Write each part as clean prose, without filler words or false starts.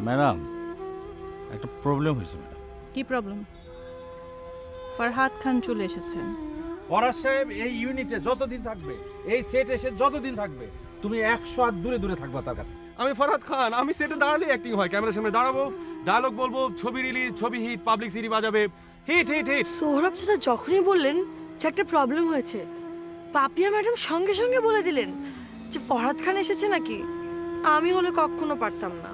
Madam একটা problem হয়েছে madam. কি প্রবলেম? ফরহাদ খান চলে এসেছেন। ফরাজ সাহেব এই ইউনিটে যতদিন থাকবে, এই সেট এসে যতদিন থাকবে, তুমি 100 হাত দূরে দূরে থাকবা তার কাছে। আমি ফরহাদ খান, আমি সেটে দাঁড়ালে অ্যাক্টিং হয়, ক্যামেরার সামনে দাঁড়াবো, ডায়লগ বলবো, ছবি রিলিজ, ছবি হিট, পাবলিক সিডি বাজাবে, হিট হিট হিট। সৌরভ চাচা যখনই বললেন যে একটা প্রবলেম হয়েছে, পাপিয়া ম্যাডাম সঙ্গে সঙ্গে বলে দিলেন যে ফরহাদ খান এসেছে নাকি। আমি হলে কখনো পারতাম না।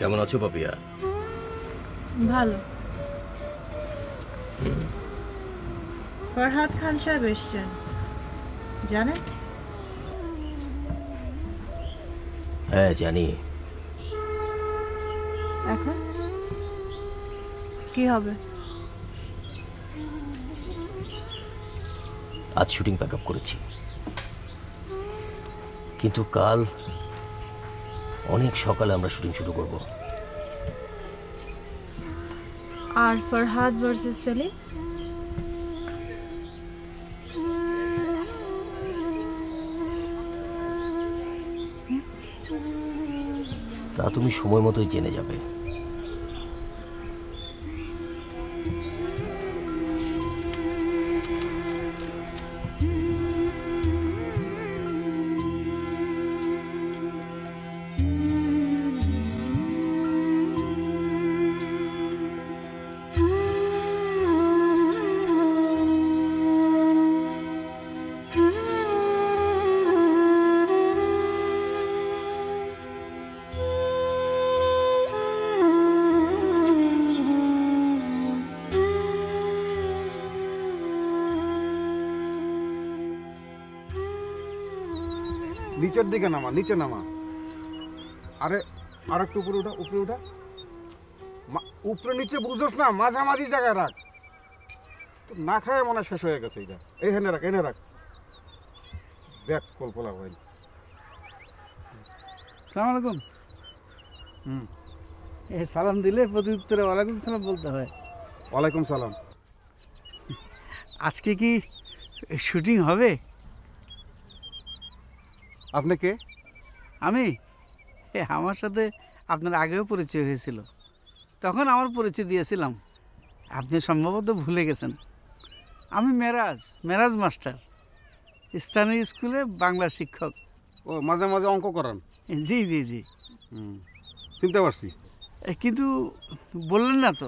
কেমন আছো পাপিয়া? ভালো। ফরহাদ খান সাহেব এসছেন জানেন? হ্যাঁ জানি। এখন কি হবে? আজ শুটিং প্যাক আপ করেছি, কিন্তু কাল অনেক সকালে আমরা শুটিং শুরু করব। আর ফরহাদ ভার্সেস সেলিম? তা তুমি সময় মতোই জেনে যাবে। নিচের দিকে নামা, নিচে নামা। আরে আর একটু উপরে উঠা, উপরে উঠা। উপরে নিচে বুঝোস না, মাঝামাঝি জায়গায় রাখ। তো না খায় মনে শেষ হয়ে গেছে এটা। এইখানে রাখ, এনে রাখ। দেখ কল্পনা হয়। সালাম আলাইকুম। সালাম দিলে প্রতি উত্তরে ওয়ালাইকুম সালাম বলতে হয়। ওয়ালাইকুম সালাম। আজকে কি শুটিং হবে? আপনি কে? আমি আমার সাথে আপনার আগেও পরিচয় হয়েছিল, তখন আমার পরিচয় দিয়েছিলাম, আপনি সম্ভবত ভুলে গেছেন। আমি মেরাজ মাস্টার, স্থানীয় স্কুলে বাংলা শিক্ষক। ও মাঝে মাঝে অঙ্ক করান? জি জি জি। চিনতে পারছি। কিন্তু বললেন না তো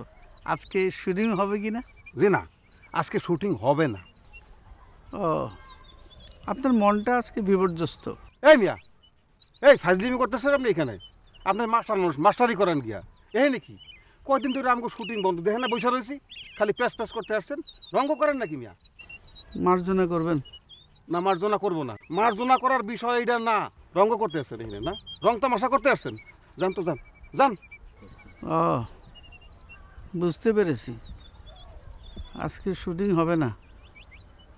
আজকে শুটিং হবে কি না? জি না, আজকে শুটিং হবে না। ও, আপনার মনটা আজকে বিপর্যস্ত। এই মিয়া, এই ফাজলিমি করতেছেন আপনি এখানে? আপনার মাস্টার মানুষ, মাস্টারি করেন গিয়া এই নাকি? কয়দিন ধরে আমাকে শুটিং বন্ধ, দেখেন না বসে রয়েছি, খালি প্যাস প্যাস করতে আসছেন। রঙ্গ করেন নাকি মিয়া? মার্জনা করবেন না? মার্জনা করবো না, মার্জনা করার বিষয় এটা না। রঙ্গ করতে আসছেন এখানে না, রং তামাশা করতে আসছেন। যান তো, যান যান। ও, বুঝতে পেরেছি, আজকে শুটিং হবে না।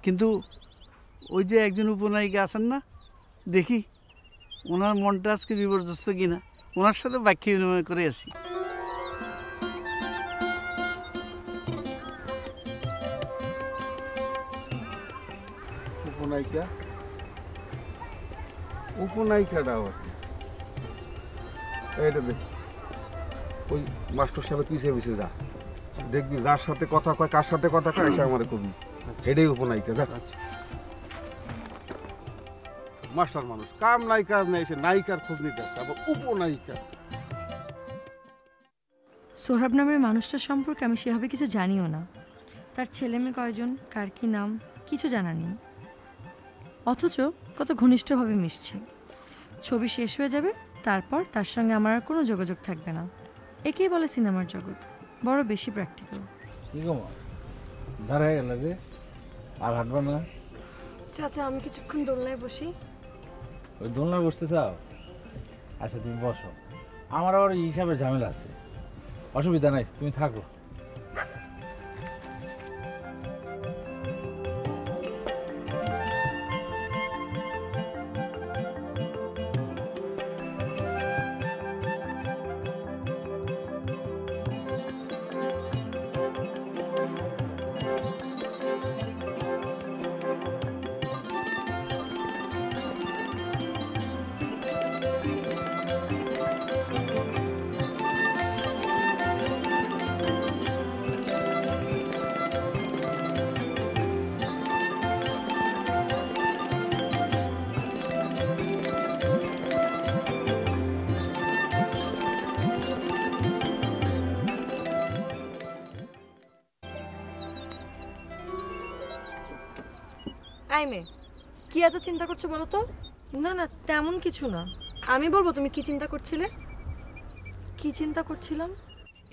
কিন্তু ওই যে একজন উপনায়িকা আছেন না, দেখি ওনার মনটা আজকে বিপর্যস্ত কিনা, ওনার সাথে বাক্য বিনিময় করে আসি। উপনায়িকা? উপনায়িকাটা এইটা দেখ, ওই মাস্টার সাহেবের পিছিয়ে পিছিয়ে যা, দেখবি যার সাথে কথা কয়, কার সাথে কথা কয়, এসে আমার কবি। এটাই উপনায়িকা। যা। মাস্টার মানুষ, কাম নাই কাজ নাই, এসে নায়িকার খোঁজ নিতে আসছে, আবার উপনায়িকা। সৌরভ নামের মানুষটার সম্পর্কে আমি সেভাবে কিছু জানিও না। তার ছেলে মেয়ে কয়জন, কার কি নাম, কিছু জানা নেই। অথচ কত ঘনিষ্ঠভাবে মিশছি। ছবি শেষ হয়ে যাবে, তারপর তার সঙ্গে আমার আর কোনো যোগাযোগ থাকবে না। একেই বলে সিনেমার জগৎ, বড় বেশি প্র্যাকটিক্যাল। কি গো মা, দাঁড়ায় গেল যে, আর হাঁটবে না? চাচা আমি কিছুক্ষণ দোলনায় বসি। ওই দোলনা বসতে চাও? আচ্ছা তুমি বসো, আমার আবার হিসাবের ঝামেলা আছে। অসুবিধা নাই, তুমি থাকো। আইমে, কি এত চিন্তা করছো বলো তো? না না, তেমন কিছু না। আমি বলবো তুমি কি চিন্তা করছিলে? কি চিন্তা করছিলাম?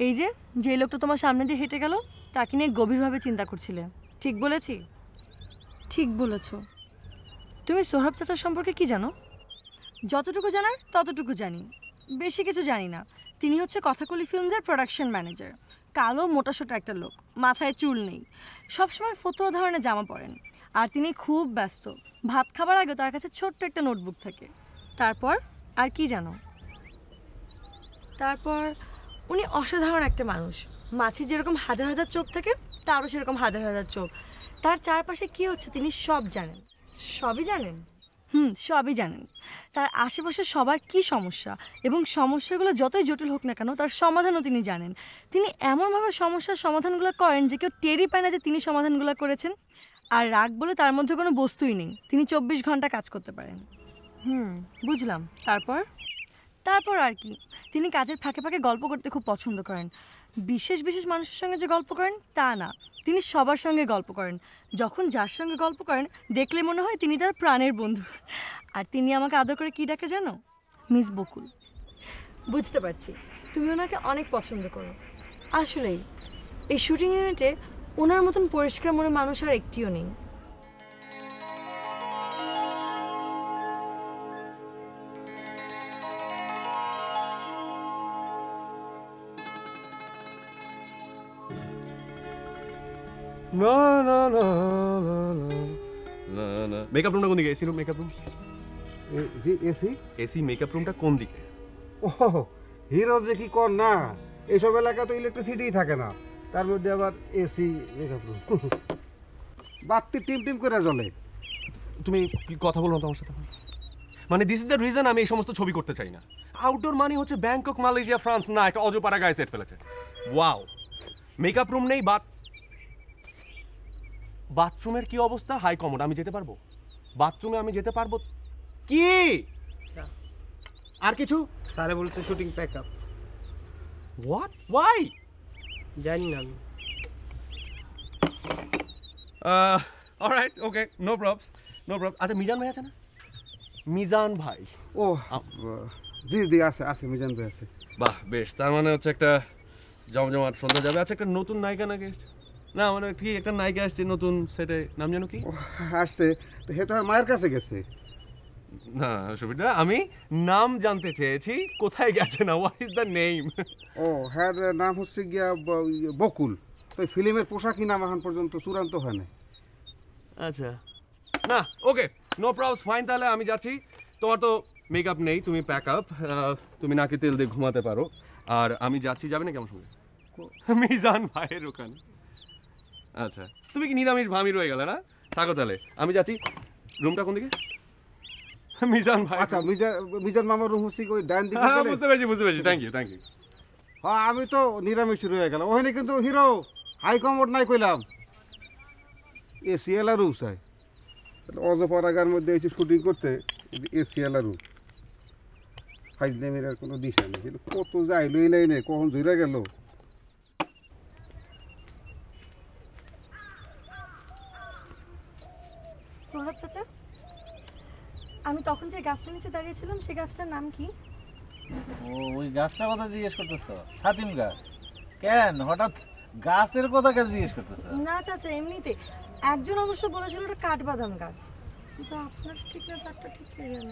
এই যে যে লোকটা তোমার সামনে দিয়ে হেঁটে গেল, তাকে নিয়ে গভীরভাবে চিন্তা করছিলে। ঠিক বলেছি? ঠিক বলেছো। তুমি সোহরাব চাচার সম্পর্কে কি জানো? যতটুকু জানার ততটুকু জানি, বেশি কিছু জানি না। তিনি হচ্ছে কথাকলি ফিল্মসের প্রোডাকশন ম্যানেজার। কালো মোটাসোটা একটা লোক, মাথায় চুল নেই, সবসময় ফতুয়া ধরনের জামা পরেন। আর তিনি খুব ব্যস্ত। ভাত খাবার আগে তার কাছে ছোট্ট একটা নোটবুক থাকে। তারপর আর কি জানো? তারপর উনি অসাধারণ একটা মানুষ। মাছির যেরকম হাজার হাজার চোখ থাকে, তারও সেরকম হাজার হাজার চোখ। তার চারপাশে কি হচ্ছে তিনি সব জানেন। সবই জানেন? সবই জানেন। তার আশেপাশে সবার কি সমস্যা এবং সমস্যাগুলো যতই জটিল হোক না কেন তার সমাধানও তিনি জানেন। তিনি এমনভাবে সমস্যার সমাধানগুলো করেন যে কেউ টেরই পায় না যে তিনি সমাধানগুলো করেছেন। আর রাগ বলে তার মধ্যে কোনো বস্তুই নেই। তিনি 24 ঘন্টা কাজ করতে পারেন। বুঝলাম। তারপর আর কি, তিনি কাজের ফাঁকে ফাঁকে গল্প করতে খুব পছন্দ করেন। বিশেষ বিশেষ মানুষের সঙ্গে যে গল্প করেন তা না, তিনি সবার সঙ্গে গল্প করেন। যখন যার সঙ্গে গল্প করেন দেখলে মনে হয় তিনি তার প্রাণের বন্ধু। আর তিনি আমাকে আদর করে কী ডাকে জানো? মিস বকুল। বুঝতে পারছি তুমি ওনাকে অনেক পছন্দ করো। আসলেই এই শুটিং ইউনিটে ওনার মতন পরিষ্কার মনে মানুষ আর একটিও নেই। না না না না না মেকআপ রুমটা কোন দিকে? AC room, makeup room? জি এসি। এসি মেকআপ রুমটা কোন দিকে? ও হিরো যে কি কর না, এইসব এলাকা তো ইলেকট্রিসিটিই থাকে না, তার মধ্যে আবার এসি মেকআপ রুম। বাতি টিম টিম করে জ্বলে। তুমি কি কথা বলো তোমার সাথে? মানে দিস ইজ দ্য রিজন আমি এই সমস্ত ছবি করতে চাই না। আউটডোর মানে হচ্ছে ব্যাংকক, মালয়েশিয়া, ফ্রান্স না, একটা অজপাড়া গায়ে সেট ফেলেছে। ওয়াও, মেকআপ রুম নেই, বাথরুমের কি অবস্থা? হাই কমোড, আমি যেতে পারবো বাথরুমে? আমি যেতে পারবো কি? আর কিছু? স্যারে বলছে shooting pack up. What? Why? জানি না আমি। Alright, okay, no problem, no problem. আচ্ছা, মিজান ভাই আছে না? মিজান ভাই? ও জি জি আছে আছে, মিজান ভাই আছে। বাহ, বেশ, তার মানে হচ্ছে একটা জমজমাট সন্ধ্যা যাবে। আচ্ছা, একটা নতুন নায়িকা নাকি এসছে? না মানে কি একটা নায়িকা আসছে নতুন সেটে, নাম জানো কি? আসছে তো, হে তো আর মায়ের কাছে গেছে। না সুবিধা, আমি নাম জানতে চেয়েছি, কোথায় গেছে না, হোয়াট ইজ দ্য নেম? ও হ্যার নাম হচ্ছে গিয়া বকুল। তো ফিল্মের পোশাকই নাম এখন পর্যন্ত চূড়ান্ত হয় না। আচ্ছা, না ওকে, নো প্রবলেম, ফাইন। তাহলে আমি যাচ্ছি। তোমার তো মেকআপ নেই, তুমি প্যাক আপ, তুমি নাকি তেল দিয়ে ঘুমাতে পারো। আর আমি যাচ্ছি, যাবে না কেমন সঙ্গে? মিজান ভাইয়ের ওখানে। আচ্ছা, তুমি কি নিরামিষ ভামি রয়ে গেলে না? থাকো তাহলে, আমি যাচ্ছি। রুমটা কোন দিকে? মিজান ভাই? আচ্ছা, মিজান মামার রুম হচ্ছে ওই ডান দিকে। হ্যাঁ, বুঝতে পেরেছি। Thank you. হ্যাঁ, আমি তো নিরামিষ রয়ে গেলাম ওখানে, কিন্তু হিরো হাই কমোড নাই কইলাম, এসি এলা রুম চাই। অজপাড়াগার মধ্যে এসে শুটিং করতে এসি এলা রুম। ফাইজলামের আর কোনো দিশা নেই, কিন্তু কত যাই লই লাইনে কখন জুড়ে গেল। সোহরাব চাচা, গাছটার নিচে দাঁড়িয়েছিলাম সেই গাছটার নাম কি? ও ওই গাছটার কথা জিজ্ঞেস করতেছো? সাতিম গাছ? কেন হঠাৎ গাছের কথা কেন জিজ্ঞেস করতেছো? না চাচা, এমনিতে একজন অবশ্য বলেছিল ওটা কাঠবাদাম গাছ, কিন্তু আপনার ঠিক না তারটা ঠিক হয়ে গেল।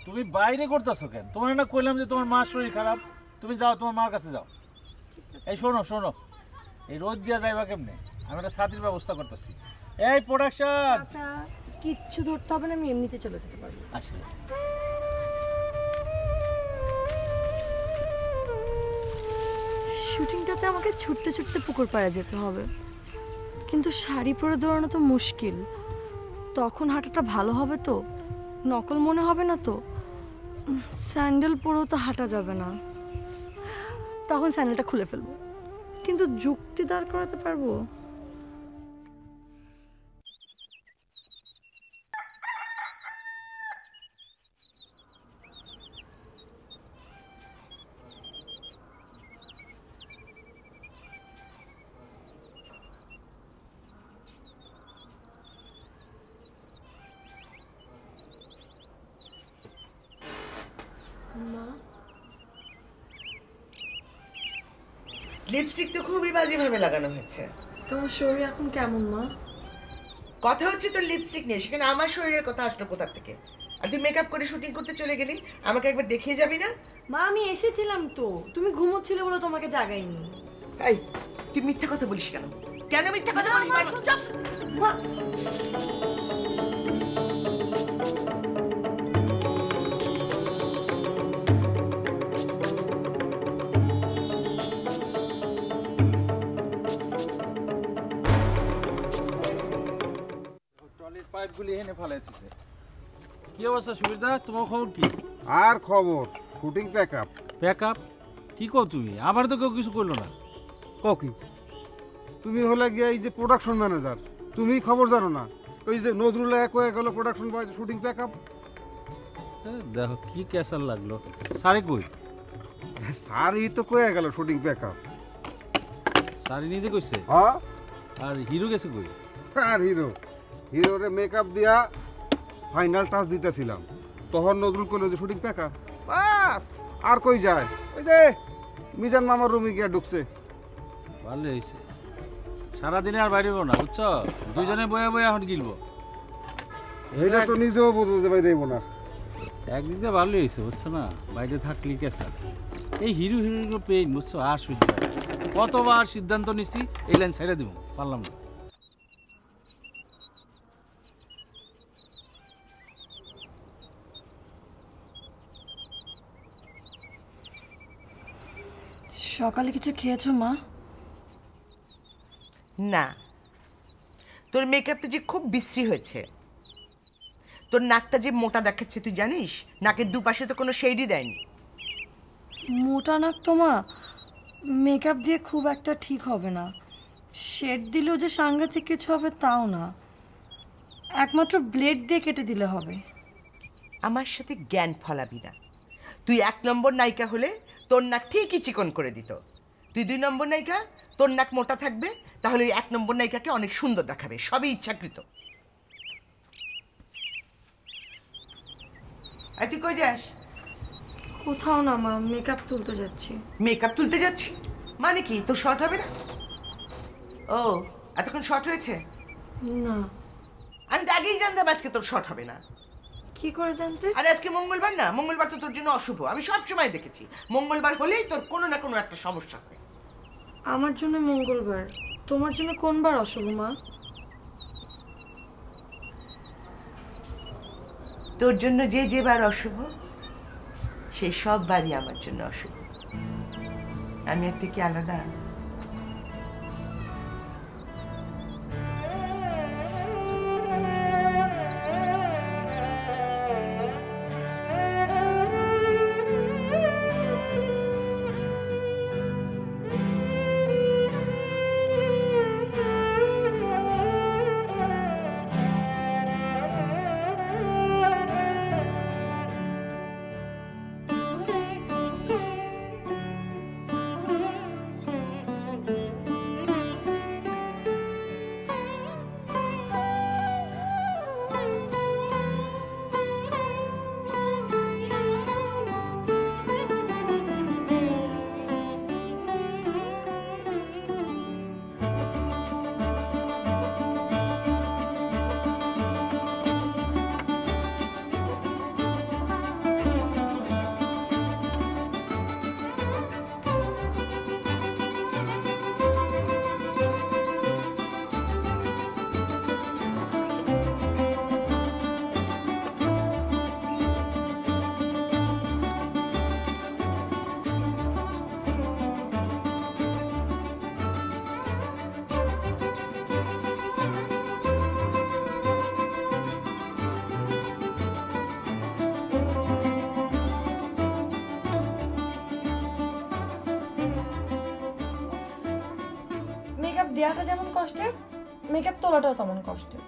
তুমি বাইরে করতেছো কেন? তোমার না কইলাম যে তোমার মার শরীর খারাপ, তুমি যাও তোমার মার কাছে যাও। এই শোনো শোনো, এই রোদ দিয়া যাইবা কেমনে? আমি একটা ছাতির ব্যবস্থা করতেছি। এই প্রোডাকশন, আচ্ছা কিচ্ছু ধরতে হবে না, আমি এমনিতে চলে যেতে পারবো। আসলে শুটিংটাতে আমাকে ছুটতে ছুটতে পুকুর পাড়ে যেতে হবে, কিন্তু শাড়ি পরে দৌড়ানো তো মুশকিল। তখন হাঁটাটা ভালো হবে তো? নকল মনে হবে না তো? স্যান্ডেল পরেও তো হাঁটা যাবে না, তখন স্যান্ডেলটা খুলে ফেলবো। কিন্তু যুক্তি দাঁড় করাতে পারবো? লিপস্টিক তো খুবই বাজেভাবে লাগানো হয়েছে। তোমার শরীর এখন কেমন মা? কথা হচ্ছে তোর লিপস্টিক নিয়ে, সেখানে আমার শরীরের কথা আসলো কোথা থেকে? আর তুই মেকআপ করে শুটিং করতে চলে গেলি, আমাকে একবার দেখিয়ে যাবি না? মা আমি এসেছিলাম তো, তুমি ঘুমোচ্ছিলে বলে তোমাকে জাগাইনি। এই তুই মিথ্যা কথা বলিস কেন? কেন মিথ্যা কথা বলিস? মা ট্রলির পাইপগুলি এনে ফেলাইতেছে। কি অবস্থা সুবিধা? তোমার খবর কি? আর খবর shooting pack up. Pack up? কি কও তুমি? আবার তো কেউ কিছু করলো না। কি তুমি হলে গিয়ে এই যে প্রোডাকশন ম্যানেজার, তুমি খবর জানো না? ওই যে নজরুল এক হয়ে গেল প্রোডাকশন বয়, শুটিং প্যাক আপ। দেখো কি ক্যাসার লাগলো। সারে কই? স্যারই তো কয়ে গেল শুটিং প্যাক আপ। সারি নিজে কইছে? হ্যাঁ। আর হিরো গেছে কই? আর হিরোরে মেকআপ দিয়া ফাইনাল টাচ দিতেছিলাম, তখন নজরুল কইল যে শুটিং প্যাক আপ। বাস আর কই যায়? ওই যে মিজান মামার রুমে গিয়া ঢুকছে। ভালো হয়েছে, সারাদিনে আর বাইরে না, বুঝছো? দুজনে বয়ে বয়ে এখন গিলবো। এইটা তো নিজেও বুঝতে পারি না। একদিক দিয়ে ভালো হয়েছে, বুঝছো না? বাইরে থাকলি ক্যাসার। এই হিরো হিরোইন পেইন, বুঝছো? আর সহ্য হয় না। কতবার সিদ্ধান্ত নিচ্ছি এই লাইন ছেড়ে দিব, পারলাম না। সকালে কিছু খেয়েছো মা? না, তোর মেকআপটা যে খুব বিশ্রী হয়েছে। তোর নাকটা যে মোটা দেখাচ্ছে তুই জানিস? নাকের দুপাশে তো কোনো শেডই দেয়নি। মোটা নাক তো মা মেকআপ দিয়ে খুব একটা ঠিক হবে না, শেড দিলেও যে সাংঘাতিক কিছু হবে তাও না, একমাত্র ব্লেড দিয়ে কেটে দিলে হবে। আমার সাথে জ্ঞান ফলাবি না। তুই 1 নম্বর নায়িকা হলে তোর নাক ঠিকই চিকন করে দিত। তুই 2 নম্বর নায়িকা, তোর নাক মোটা থাকবে, তাহলে ওই 1 নম্বর নায়িকাকে অনেক সুন্দর দেখাবে। সবই ইচ্ছাকৃত। আর তুই কই যাস? কোথাও না মা, মেকআপ তুলতে যাচ্ছি। মেকআপ তুলতে যাচ্ছি মানে কি? তোর শর্ট হবে না? ও এতক্ষণ শর্ট হয়েছে? না। আমি তো আগেই জানতাম আজকে তোর শর্ট হবে না। কি করে জানতে? আরে আজকে মঙ্গলবার না? মঙ্গলবার তো তোর জন্য অশুভ। আমি সব সময় দেখেছি মঙ্গলবার হলেই তোর কোনো না কোনো একটা সমস্যা হয়। আমার জন্য মঙ্গলবার, তোমার জন্য কোন বার অশুভ মা? তোর জন্য যে যে বার অশুভ, সেই সব বারই আমার জন্য অশুভ। আমি আর তুই কি আলাদা? দেওয়াটা যেমন কষ্টের, মেকআপ তোলাটাও তেমন কষ্টের।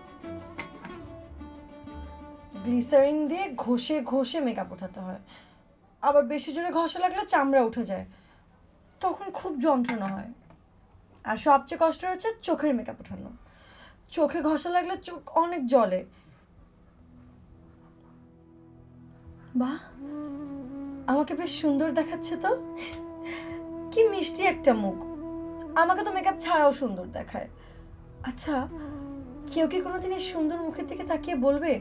গ্লিসারিন দিয়ে ঘষে ঘষে মেকআপ ওঠাতে হয়, আবার বেশি জোরে ঘষা লাগলে চামড়া উঠে যায়, তখন খুব যন্ত্রণা হয়। আর সবচেয়ে কষ্ট হচ্ছে চোখের মেকআপ ওঠানো। চোখে ঘষা লাগলে চোখ অনেক জ্বলে। বাহ, আমাকে বেশ সুন্দর দেখাচ্ছে তো। কি মিষ্টি একটা মুখ, আমাকে তো মেকআপ ছাড়াও সুন্দর দেখায়। আচ্ছা, কেউ কি কোনোদিন এই সুন্দর মুখের দিকে তাকিয়ে বলবে,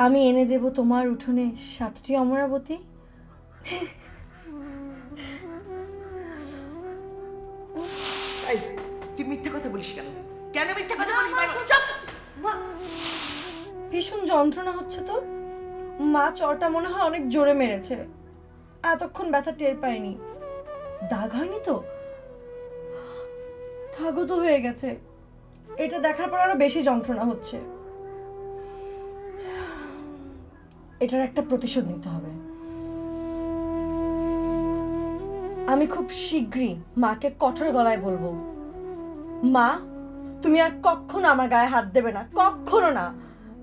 আমি এনে দেব তোমার উঠোনে 7টি অমরাবতী? এই, তুই মিথ্যে কথা বলিস কেন? কেন মিথ্যে কথা বলিস? ভীষণ যন্ত্রণা হচ্ছে তো। মা চটা মনে হয় অনেক জোরে মেরেছে, এতক্ষণ ব্যথা টের পাইনি। দাগ হয়নি তো? দাগও তো হয়ে গেছে। এটা দেখার পর আরো বেশি যন্ত্রণা হচ্ছে। এটার একটা প্রতিশোধ নিতে হবে। আমি খুব শীঘ্রই মাকে কঠোর গলায় বলবো, মা তুমি আর কখনো আমার গায়ে হাত দেবে না, কখনো না।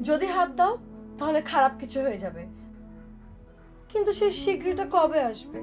যদি হাত দাও তাহলে খারাপ কিছু হয়ে যাবে। কিন্তু সেই শীঘ্রইটা কবে আসবে?